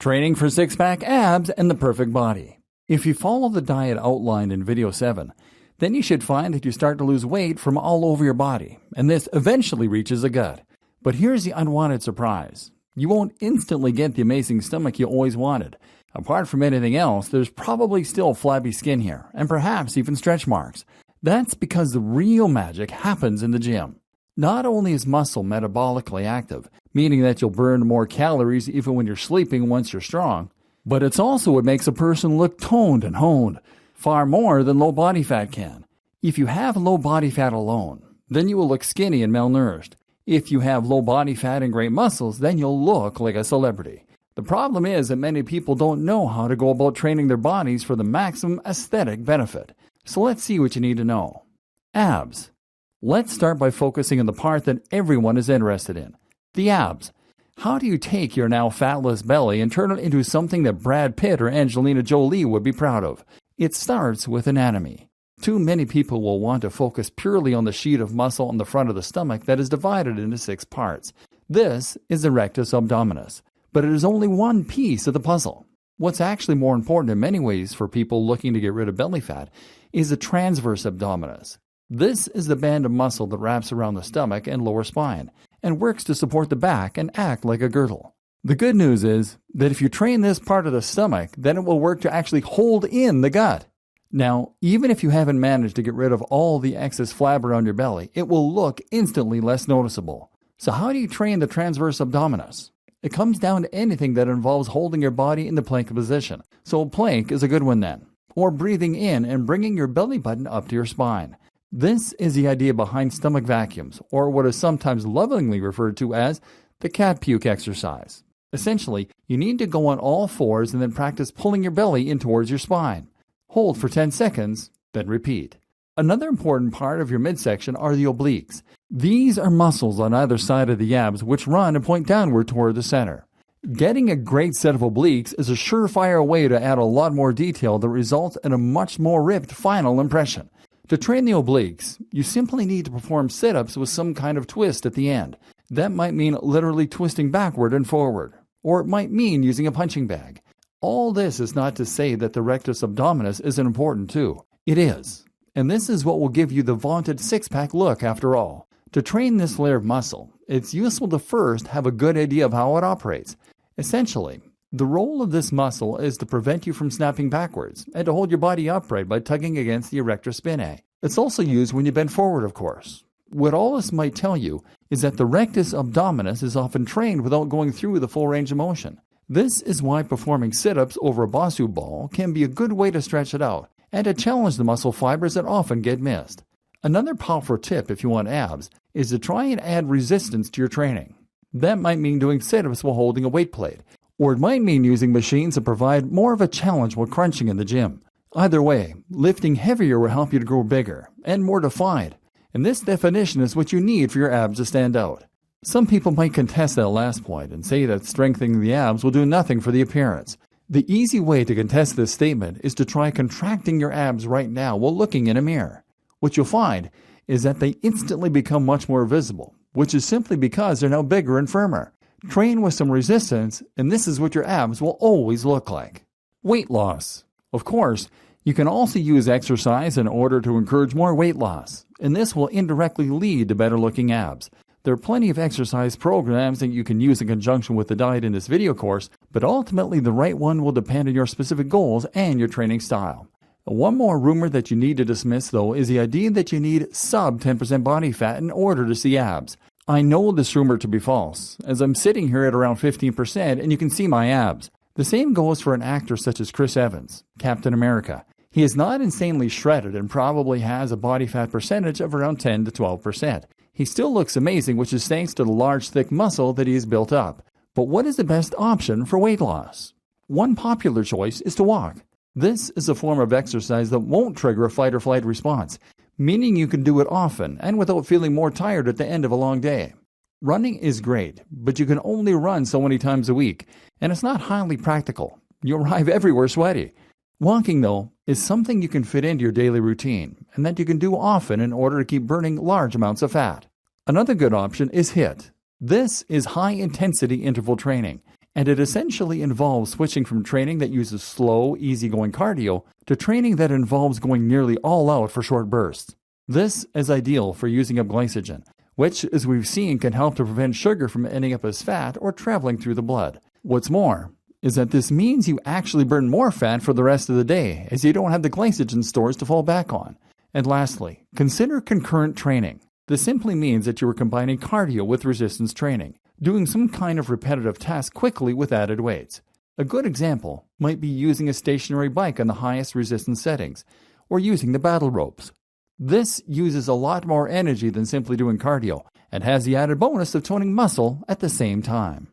Training for six-pack abs and the perfect body. If you follow the diet outlined in video 7, then you should find that you start to lose weight from all over your body, and this eventually reaches the gut. But here's the unwanted surprise. You won't instantly get the amazing stomach you always wanted. Apart from anything else, there's probably still flabby skin here, and perhaps even stretch marks. That's because the real magic happens in the gym. Not only is muscle metabolically active, meaning that you'll burn more calories even when you're sleeping once you're strong, but it's also what makes a person look toned and honed, far more than low body fat can. If you have low body fat alone, then you will look skinny and malnourished. If you have low body fat and great muscles, then you'll look like a celebrity. The problem is that many people don't know how to go about training their bodies for the maximum aesthetic benefit. So let's see what you need to know. Abs. Let's start by focusing on the part that everyone is interested in, the abs. How do you take your now fatless belly and turn it into something that Brad Pitt or Angelina Jolie would be proud of? It starts with anatomy. Too many people will want to focus purely on the sheet of muscle on the front of the stomach that is divided into 6 parts. This is the rectus abdominis, but it is only one piece of the puzzle. What's actually more important in many ways for people looking to get rid of belly fat is the transverse abdominis. This is the band of muscle that wraps around the stomach and lower spine and works to support the back and act like a girdle. The good news is that if you train this part of the stomach, then it will work to actually hold in the gut. Now, even if you haven't managed to get rid of all the excess flab around your belly, it will look instantly less noticeable. So how do you train the transverse abdominis? It comes down to anything that involves holding your body in the plank position. So plank is a good one then. Or breathing in and bringing your belly button up to your spine. This is the idea behind stomach vacuums, or what is sometimes lovingly referred to as the cat puke exercise. Essentially, you need to go on all fours and then practice pulling your belly in towards your spine. Hold for 10 seconds, then repeat. Another important part of your midsection are the obliques. These are muscles on either side of the abs which run and point downward toward the center. Getting a great set of obliques is a surefire way to add a lot more detail that results in a much more ripped final impression. To train the obliques, you simply need to perform sit-ups with some kind of twist at the end. That might mean literally twisting backward and forward, or it might mean using a punching bag. All this is not to say that the rectus abdominis isn't important too. It is. And this is what will give you the vaunted six-pack look after all. To train this layer of muscle, it's useful to first have a good idea of how it operates. Essentially, the role of this muscle is to prevent you from snapping backwards and to hold your body upright by tugging against the erector spinae. It's also used when you bend forward, of course. What all this might tell you is that the rectus abdominis is often trained without going through the full range of motion. This is why performing sit-ups over a Bosu ball can be a good way to stretch it out and to challenge the muscle fibers that often get missed. Another powerful tip if you want abs is to try and add resistance to your training. That might mean doing sit-ups while holding a weight plate, or it might mean using machines that provide more of a challenge while crunching in the gym. Either way, lifting heavier will help you to grow bigger and more defined, and this definition is what you need for your abs to stand out. Some people might contest that last point and say that strengthening the abs will do nothing for the appearance. The easy way to contest this statement is to try contracting your abs right now while looking in a mirror. What you'll find is that they instantly become much more visible, which is simply because they're now bigger and firmer. Train with some resistance, and this is what your abs will always look like. Weight loss. Of course, you can also use exercise in order to encourage more weight loss, and this will indirectly lead to better looking abs. There are plenty of exercise programs that you can use in conjunction with the diet in this video course, but ultimately the right one will depend on your specific goals and your training style. One more rumor that you need to dismiss, though, is the idea that you need sub 10% body fat in order to see abs. I know this rumor to be false, as I'm sitting here at around 15% and you can see my abs. The same goes for an actor such as Chris Evans, Captain America. He is not insanely shredded and probably has a body fat percentage of around 10 to 12%. He still looks amazing, which is thanks to the large, thick muscle that he has built up. But what is the best option for weight loss? One popular choice is to walk. This is a form of exercise that won't trigger a fight or flight response, meaning you can do it often and without feeling more tired at the end of a long day. Running is great, but you can only run so many times a week, and it's not highly practical. You arrive everywhere sweaty. Walking, though, is something you can fit into your daily routine, and that you can do often in order to keep burning large amounts of fat. Another good option is HIIT. This is high-intensity interval training. and it essentially involves switching from training that uses slow, easygoing cardio to training that involves going nearly all out for short bursts. This is ideal for using up glycogen, which, as we've seen, can help to prevent sugar from ending up as fat or traveling through the blood. What's more is that this means you actually burn more fat for the rest of the day, as you don't have the glycogen stores to fall back on. And lastly, consider concurrent training. This simply means that you are combining cardio with resistance training, doing some kind of repetitive task quickly with added weights. A good example might be using a stationary bike on the highest resistance settings, or using the battle ropes. This uses a lot more energy than simply doing cardio, and has the added bonus of toning muscle at the same time.